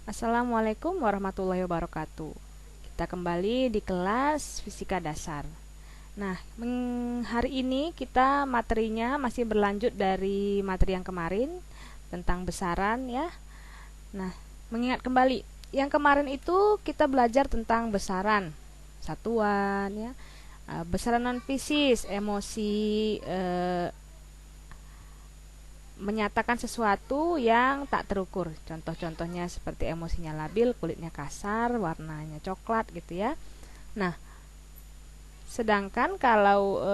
Assalamualaikum warahmatullahi wabarakatuh. Kita kembali di kelas fisika dasar. Nah, hari ini kita materinya masih berlanjut dari materi yang kemarin tentang besaran ya. Nah, mengingat kembali yang kemarin itu kita belajar tentang besaran satuan ya, besaran non fisis, emosi, menyatakan sesuatu yang tak terukur. Contoh-contohnya seperti emosinya labil, kulitnya kasar, warnanya coklat gitu ya. Nah, sedangkan kalau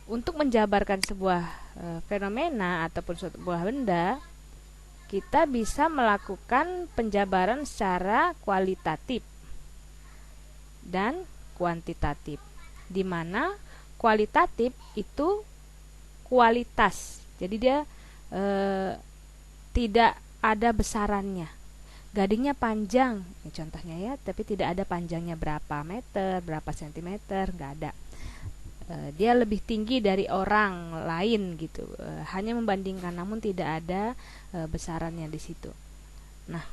untuk menjabarkan sebuah fenomena ataupun sebuah benda, kita bisa melakukan penjabaran secara kualitatif dan kuantitatif, di mana kualitatif itu kualitas, jadi dia tidak ada besarannya, gadingnya panjang contohnya ya, tapi tidak ada panjangnya berapa meter, berapa sentimeter, nggak ada. Dia lebih tinggi dari orang lain gitu, hanya membandingkan, namun tidak ada besarannya di situ. Nah,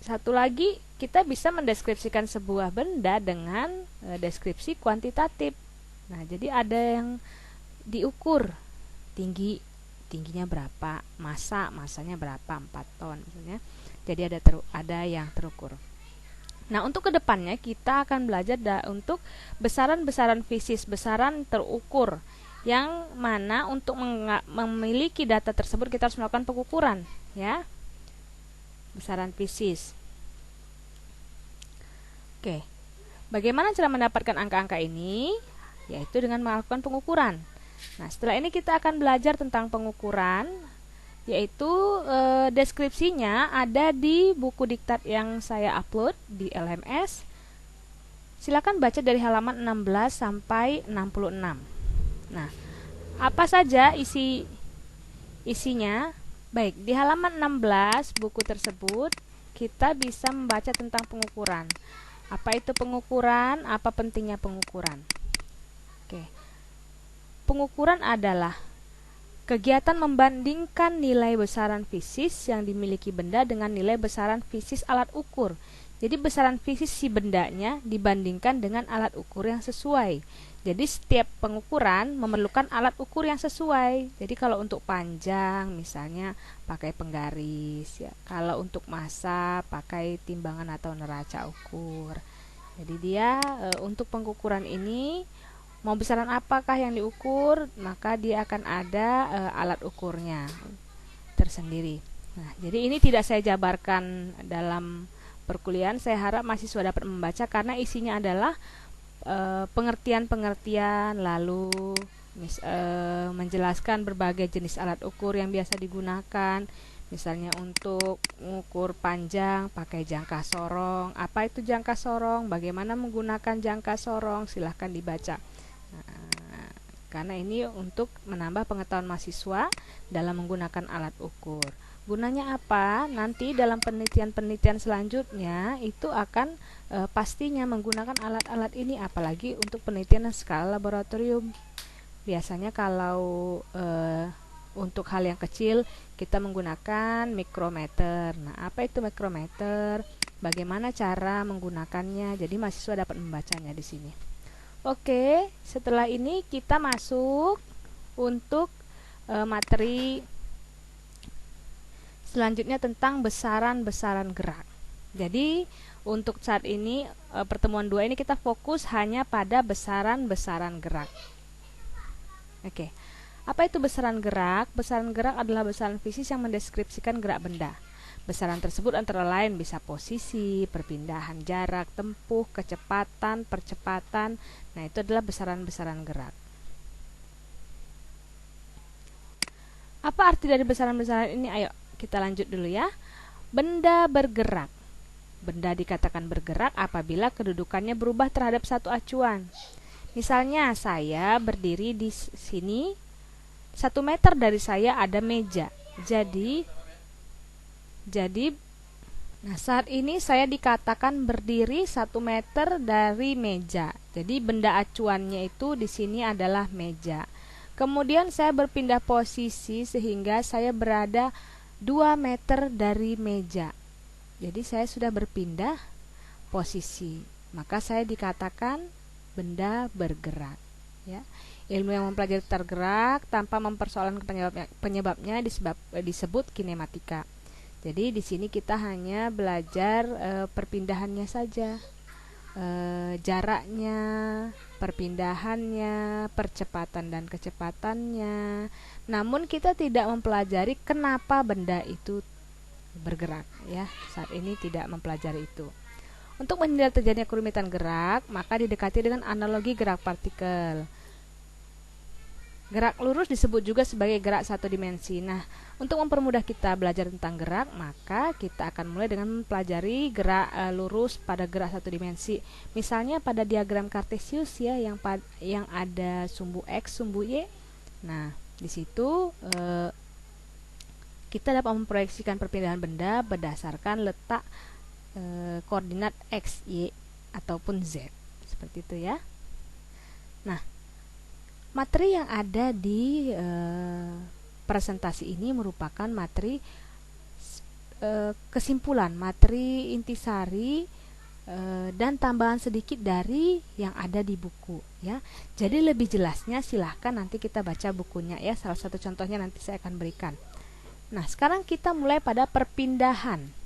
satu lagi, kita bisa mendeskripsikan sebuah benda dengan deskripsi kuantitatif. Nah, jadi ada yang diukur, tingginya berapa, masanya berapa, 4 ton misalnya. Jadi ada yang terukur. Nah, untuk kedepannya kita akan belajar untuk besaran-besaran fisis, besaran terukur, yang mana untuk memiliki data tersebut kita harus melakukan pengukuran ya, besaran fisis. Oke, bagaimana cara mendapatkan angka-angka ini? Yaitu dengan melakukan pengukuran. Nah, setelah ini kita akan belajar tentang pengukuran, yaitu deskripsinya ada di buku diktat yang saya upload di LMS. Silakan baca dari halaman 16 sampai 66. Nah, apa saja isinya? Baik, di halaman 16 buku tersebut kita bisa membaca tentang pengukuran. Apa itu pengukuran? Apa pentingnya pengukuran? Oke. Pengukuran adalah kegiatan membandingkan nilai besaran fisis yang dimiliki benda dengan nilai besaran fisis alat ukur. Jadi besaran fisis si bendanya dibandingkan dengan alat ukur yang sesuai. Jadi setiap pengukuran memerlukan alat ukur yang sesuai. Jadi kalau untuk panjang misalnya pakai penggaris ya. Kalau untuk massa pakai timbangan atau neraca ukur. Jadi dia untuk pengukuran ini, mau besaran apakah yang diukur, maka dia akan ada alat ukurnya tersendiri. Nah, jadi ini tidak saya jabarkan dalam perkuliahan. Saya harap mahasiswa dapat membaca karena isinya adalah pengertian-pengertian, lalu menjelaskan berbagai jenis alat ukur yang biasa digunakan. Misalnya untuk mengukur panjang pakai jangka sorong. Apa itu jangka sorong? Bagaimana menggunakan jangka sorong? Silahkan dibaca. Karena ini untuk menambah pengetahuan mahasiswa dalam menggunakan alat ukur. Gunanya apa? Nanti dalam penelitian-penelitian selanjutnya itu akan pastinya menggunakan alat-alat ini, apalagi untuk penelitian skala laboratorium. Biasanya kalau untuk hal yang kecil kita menggunakan mikrometer. Nah, apa itu mikrometer? Bagaimana cara menggunakannya? Jadi mahasiswa dapat membacanya di sini. Oke, setelah ini kita masuk untuk materi selanjutnya tentang besaran-besaran gerak. Jadi untuk saat ini pertemuan 2 ini kita fokus hanya pada besaran-besaran gerak. Oke, apa itu besaran gerak? Besaran gerak adalah besaran fisis yang mendeskripsikan gerak benda. Besaran tersebut antara lain bisa posisi, perpindahan jarak tempuh, kecepatan, percepatan. Nah, itu adalah besaran-besaran gerak. Apa arti dari besaran-besaran ini? Ayo kita lanjut dulu ya. Benda bergerak. Benda dikatakan bergerak apabila kedudukannya berubah terhadap satu acuan. Misalnya saya berdiri di sini, 1 meter dari saya ada meja. Jadi nah, saat ini saya dikatakan berdiri 1 meter dari meja. Jadi benda acuannya itu di sini adalah meja. Kemudian saya berpindah posisi sehingga saya berada 2 meter dari meja. Jadi saya sudah berpindah posisi, maka saya dikatakan benda bergerak, ya. Ilmu yang mempelajari tergerak tanpa mempersoalkan penyebabnya disebut kinematika. Jadi di sini kita hanya belajar perpindahannya saja, jaraknya, perpindahannya, percepatan dan kecepatannya. Namun kita tidak mempelajari kenapa benda itu bergerak, ya. Saat ini tidak mempelajari itu. Untuk menghindari terjadinya kerumitan gerak, maka didekati dengan analogi gerak partikel. Gerak lurus disebut juga sebagai gerak satu dimensi. Nah, untuk mempermudah kita belajar tentang gerak, maka kita akan mulai dengan mempelajari gerak lurus pada gerak satu dimensi. Misalnya pada diagram Cartesius, ya, yang ada sumbu X, sumbu Y. Nah, di situ kita dapat memproyeksikan perpindahan benda berdasarkan letak koordinat X, Y, ataupun Z. Seperti itu, ya. Nah, materi yang ada di presentasi ini merupakan materi kesimpulan, materi intisari dan tambahan sedikit dari yang ada di buku, ya. Jadi lebih jelasnya silahkan nanti kita baca bukunya, ya. Salah satu contohnya nanti saya akan berikan. Nah, sekarang kita mulai pada perpindahan.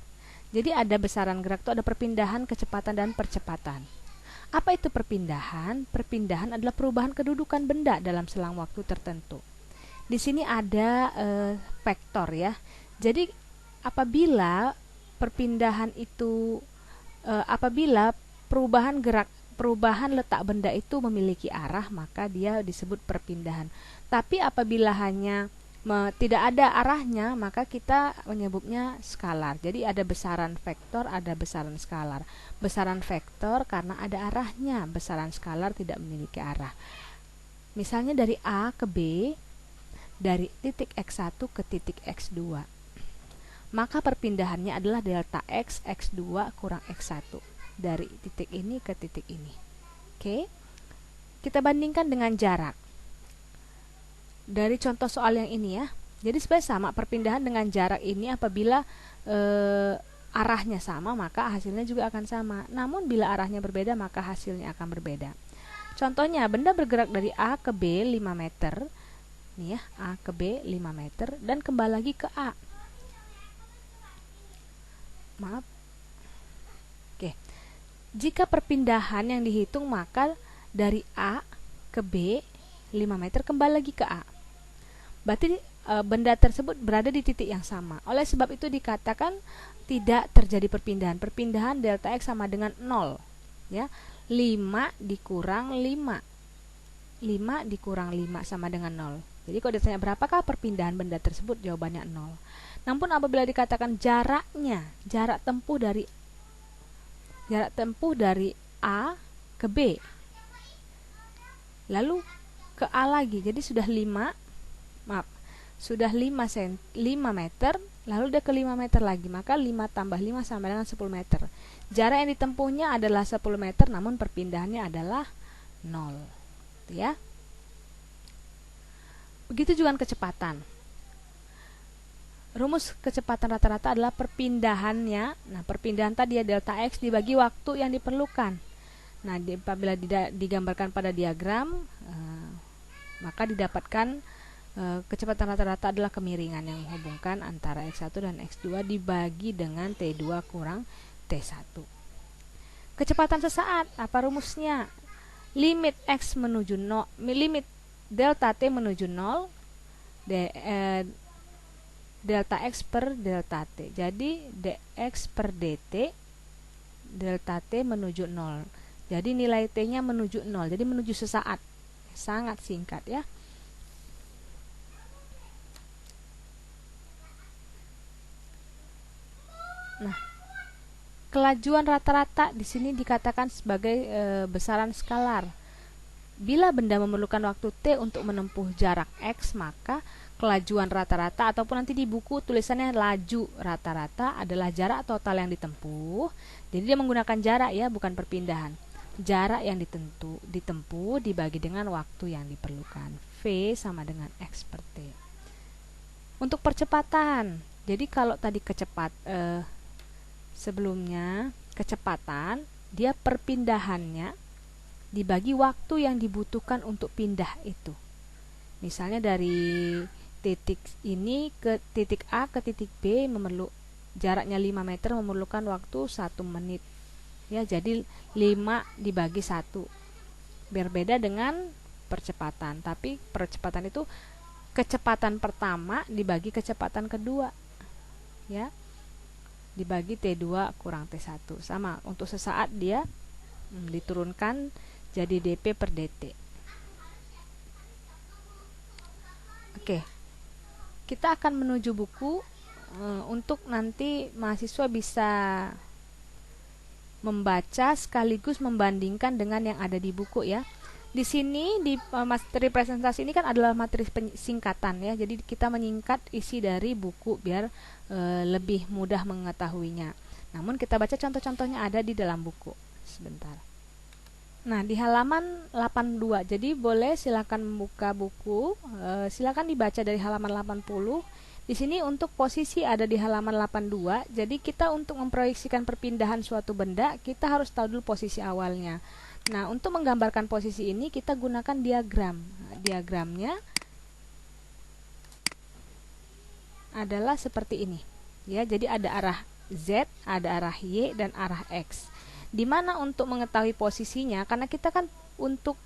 Jadi ada besaran gerak itu ada perpindahan, kecepatan, dan percepatan. Apa itu perpindahan? Perpindahan adalah perubahan kedudukan benda dalam selang waktu tertentu. Di sini ada vektor, ya. Jadi apabila perpindahan itu apabila perubahan letak benda itu memiliki arah, maka dia disebut perpindahan. Tapi apabila hanya tidak ada arahnya, maka kita menyebutnya skalar. Jadi ada besaran vektor, ada besaran skalar. Besaran vektor karena ada arahnya, besaran skalar tidak memiliki arah. Misalnya dari A ke B, dari titik X1 ke titik X2. Maka perpindahannya adalah delta X, X2 kurang X1. Dari titik ini ke titik ini. Oke. Kita bandingkan dengan jarak. Dari contoh soal yang ini, ya. Jadi sebenarnya sama perpindahan dengan jarak ini apabila arahnya sama maka hasilnya juga akan sama. Namun bila arahnya berbeda maka hasilnya akan berbeda. Contohnya benda bergerak dari A ke B 5 meter. Nih, ya, A ke B 5 meter dan kembali lagi ke A. Maaf. Oke. Jika perpindahan yang dihitung maka dari A ke B 5 meter kembali lagi ke A. Berarti benda tersebut berada di titik yang sama. Oleh sebab itu dikatakan tidak terjadi perpindahan. Perpindahan delta X sama dengan 0, ya. 5 dikurang 5. 5 dikurang 5 sama dengan 0. Jadi kalau ditanya berapakah perpindahan benda tersebut, jawabannya 0. Namun apabila dikatakan jaraknya, jarak tempuh dari A ke B, lalu ke A lagi, jadi sudah 5 meter, lalu dia ke 5 meter lagi, maka 5 tambah 5 sama dengan 10 meter. Jarak yang ditempuhnya adalah 10 meter, namun perpindahannya adalah 0, ya. Begitu juga kecepatan. Rumus kecepatan rata-rata adalah perpindahannya. Nah, perpindahan tadi ya delta X dibagi waktu yang diperlukan. Nah, apabila digambarkan pada diagram, maka didapatkan kecepatan rata-rata adalah kemiringan yang menghubungkan antara X1 dan X2 dibagi dengan T2 kurang T1. Kecepatan sesaat, apa rumusnya? Limit X menuju 0, limit delta T menuju 0, delta X per delta T. Jadi dx per dt, delta T menuju 0. Jadi nilai T-nya menuju 0, jadi menuju sesaat. Sangat singkat, ya. Nah, kelajuan rata-rata di sini dikatakan sebagai besaran skalar. Bila benda memerlukan waktu T untuk menempuh jarak X, maka kelajuan rata-rata ataupun nanti di buku tulisannya laju rata-rata adalah jarak total yang ditempuh. Jadi dia menggunakan jarak, ya, bukan perpindahan. Jarak yang ditempuh dibagi dengan waktu yang diperlukan. V sama dengan X per T. Untuk percepatan, Jadi kalau tadi sebelumnya kecepatan, dia perpindahannya dibagi waktu yang dibutuhkan untuk pindah itu. Misalnya dari titik ini ke titik A ke titik B jaraknya 5 meter memerlukan waktu 1 menit. Ya, jadi 5 dibagi 1. Berbeda dengan percepatan, tapi percepatan itu kecepatan pertama dibagi kecepatan kedua. Ya. Dibagi T2 kurang T1. Sama, untuk sesaat dia diturunkan jadi dp per dt. Oke, kita akan menuju buku untuk nanti mahasiswa bisa membaca sekaligus membandingkan dengan yang ada di buku ya. Di sini di materi presentasi ini kan adalah materi singkatan ya. Jadi kita menyingkat isi dari buku biar lebih mudah mengetahuinya. Namun kita baca contoh-contohnya ada di dalam buku. Sebentar. Nah, di halaman 82. Jadi boleh silakan membuka buku, silakan dibaca dari halaman 80. Di sini untuk posisi ada di halaman 82. Jadi kita untuk memproyeksikan perpindahan suatu benda, kita harus tahu dulu posisi awalnya. Nah, untuk menggambarkan posisi ini kita gunakan diagram. Diagramnya adalah seperti ini. Ya, jadi ada arah Z, ada arah Y dan arah X. Di mana untuk mengetahui posisinya, karena kita kan untuk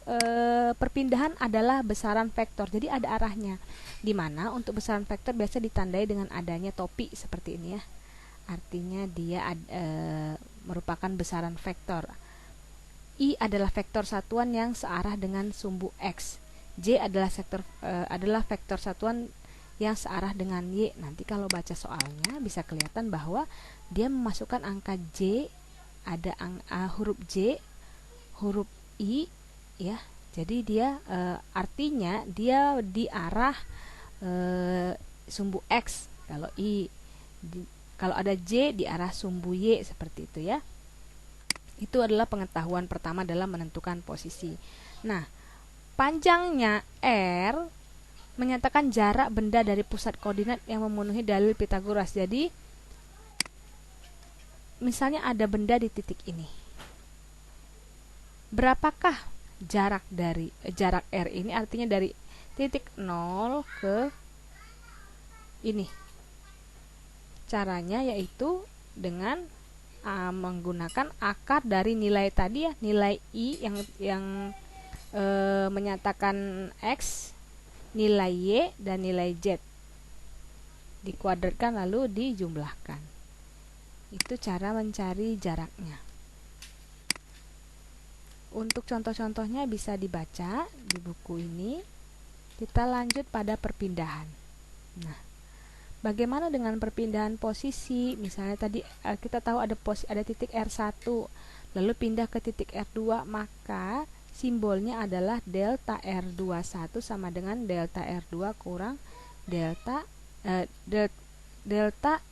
perpindahan adalah besaran vektor, jadi ada arahnya. Di mana untuk besaran vektor biasa ditandai dengan adanya topi seperti ini ya. Artinya dia merupakan besaran vektor. I adalah vektor satuan yang searah dengan sumbu X. J adalah vektor satuan yang searah dengan Y. Nanti kalau baca soalnya bisa kelihatan bahwa dia memasukkan angka J, ada huruf J, huruf I ya. Jadi dia artinya dia di arah sumbu X. Kalau I kalau ada J di arah sumbu Y, seperti itu ya. Itu adalah pengetahuan pertama dalam menentukan posisi. Nah, panjangnya R menyatakan jarak benda dari pusat koordinat yang memenuhi dalil Pythagoras. Jadi misalnya ada benda di titik ini. Berapakah jarak R ini? Artinya dari titik 0 ke ini. Caranya yaitu dengan menggunakan akar dari nilai tadi ya, nilai I yang menyatakan X, nilai Y dan nilai Z. Dikuadratkan lalu dijumlahkan. Itu cara mencari jaraknya. Untuk contoh-contohnya bisa dibaca di buku ini. Kita lanjut pada perpindahan. Nah, bagaimana dengan perpindahan posisi? Misalnya tadi kita tahu ada titik R1, lalu pindah ke titik R2, maka simbolnya adalah delta R21 sama dengan delta R2 kurang delta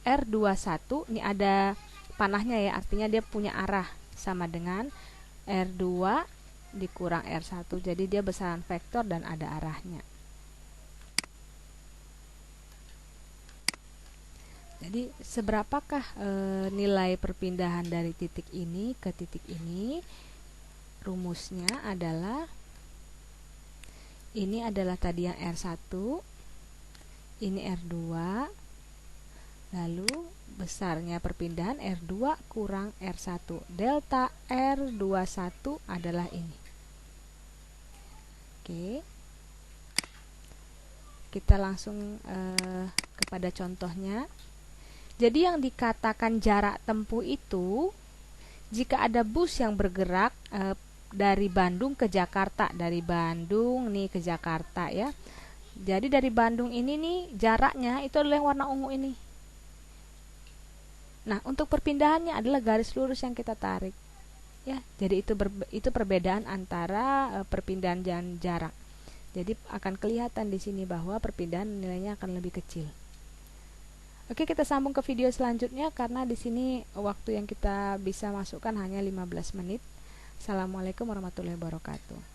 R21. Ini ada panahnya ya, artinya dia punya arah sama dengan R2 dikurang R1. Jadi dia besaran vektor dan ada arahnya. Jadi seberapakah nilai perpindahan dari titik ini ke titik ini? Rumusnya adalah ini adalah tadi yang R1, ini R2, lalu besarnya perpindahan R2 kurang R1. Delta R21 adalah ini. Oke. Kita langsung kepada contohnya. Jadi yang dikatakan jarak tempuh itu jika ada bus yang bergerak dari Bandung ke Jakarta, dari Bandung nih ke Jakarta ya. Jadi dari Bandung ini nih jaraknya itu adalah yang warna ungu ini. Nah, untuk perpindahannya adalah garis lurus yang kita tarik. Ya, jadi itu perbedaan antara perpindahan dan jarak. Jadi akan kelihatan di sini bahwa perpindahan nilainya akan lebih kecil. Oke, kita sambung ke video selanjutnya karena di sini waktu yang kita bisa masukkan hanya 15 menit. Assalamualaikum warahmatullahi wabarakatuh.